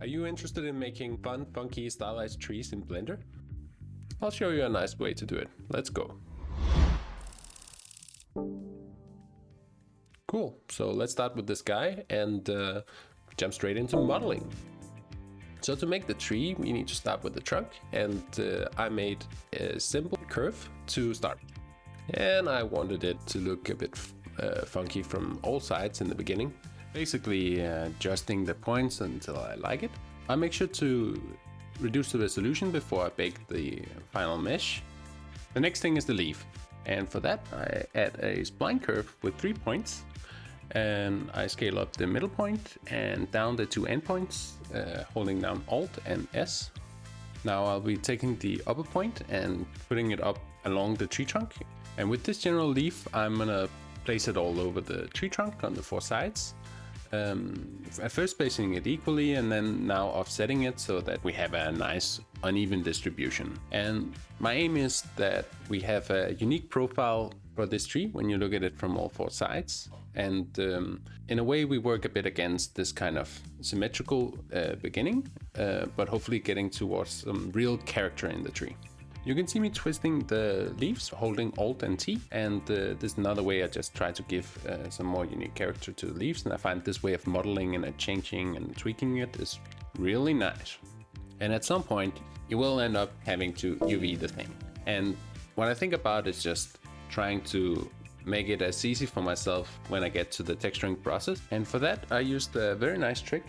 Are you interested in making fun, funky, stylized trees in Blender? I'll show you a nice way to do it. Let's go. Cool, so let's start with this guy and jump straight into modeling. So to make the tree, we need to start with the trunk, and I made a simple curve to start. And I wanted it to look a bit funky from all sides in the beginning. Basically adjusting the points until I like it. I make sure to reduce the resolution before I bake the final mesh. The next thing is the leaf. And for that I add a spline curve with 3 points. And I scale up the middle point and down the 2 endpoints, holding down Alt and S. Now I'll be taking the upper point and putting it up along the tree trunk. And with this general leaf, I'm gonna place it all over the tree trunk on the 4 sides. At first placing it equally and then now offsetting it so that we have a nice uneven distribution. And my aim is that we have a unique profile for this tree when you look at it from all 4 sides. And in a way we work a bit against this kind of symmetrical beginning, but hopefully getting towards some real character in the tree. You can see me twisting the leaves, holding Alt and T, and this is another way I just try to give some more unique character to the leaves, and I find this way of modeling and changing and tweaking it is really nice. And at some point you will end up having to UV the thing. And what I think about is just trying to make it as easy for myself when I get to the texturing process. And for that I used a very nice trick,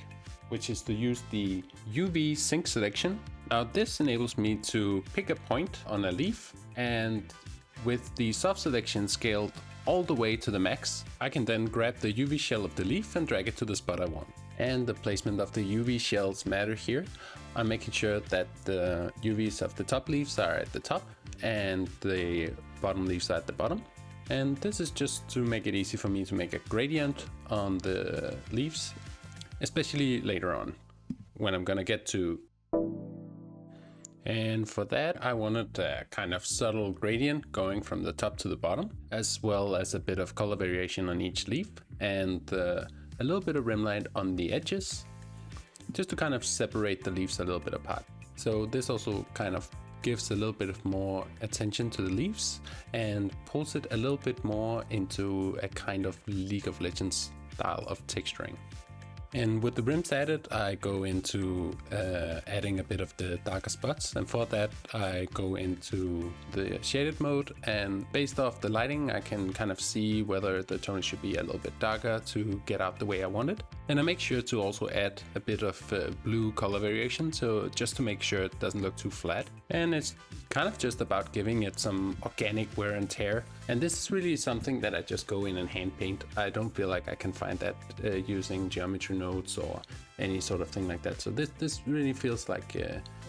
which is to use the UV sync selection. Now this enables me to pick a point on a leaf, and with the soft selection scaled all the way to the max, I can then grab the UV shell of the leaf and drag it to the spot I want. And the placement of the UV shells matter here. I'm making sure that the UVs of the top leaves are at the top and the bottom leaves are at the bottom. And this is just to make it easy for me to make a gradient on the leaves, especially later on when I'm gonna get to. And for that I wanted a kind of subtle gradient going from the top to the bottom, as well as a bit of color variation on each leaf, and a little bit of rimline on the edges, just to kind of separate the leaves a little bit apart. So this also kind of gives a little bit of more attention to the leaves and pulls it a little bit more into a kind of League of Legends style of texturing. And with the rims added, I go into adding a bit of the darker spots, and for that I go into the shaded mode, and based off the lighting I can kind of see whether the tone should be a little bit darker to get out the way I want it. And I make sure to also add a bit of blue color variation, so just to make sure it doesn't look too flat. And it's kind of just about giving it some organic wear and tear. And this is really something that I just go in and hand paint. I don't feel like I can find that using geometry nodes or any sort of thing like that. So this really feels like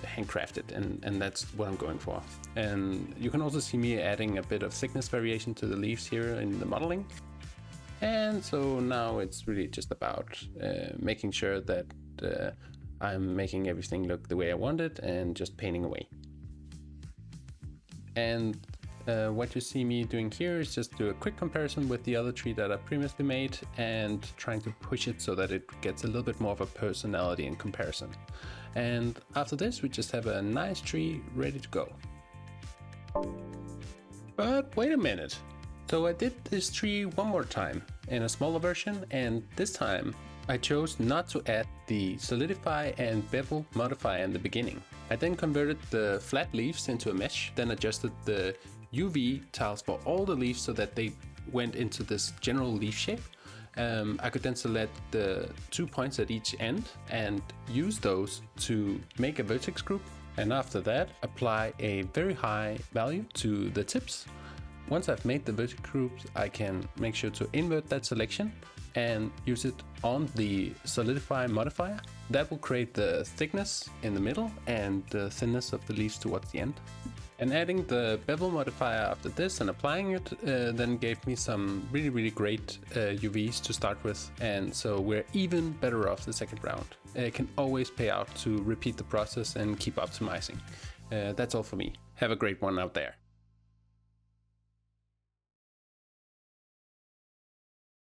handcrafted, and that's what I'm going for. And you can also see me adding a bit of thickness variation to the leaves here in the modeling. And so now it's really just about making sure that I'm making everything look the way I want it and just painting away. And what you see me doing here is just do a quick comparison with the other tree that I previously made and trying to push it so that it gets a little bit more of a personality in comparison. And after this we just have a nice tree ready to go. But wait a minute. So I did this tree one more time in a smaller version, and this time I chose not to add the solidify and bevel modifier in the beginning. I then converted the flat leaves into a mesh, then adjusted the UV tiles for all the leaves so that they went into this general leaf shape. I could then select the 2 points at each end and use those to make a vertex group, and after that apply a very high value to the tips. Once I've made the vertex groups, I can make sure to invert that selection and use it on the solidify modifier. That will create the thickness in the middle and the thinness of the leaves towards the end. And adding the bevel modifier after this and applying it then gave me some really great UVs to start with, and so we're even better off the second round. It can always pay out to repeat the process and keep optimizing. That's all for me. Have a great one out there.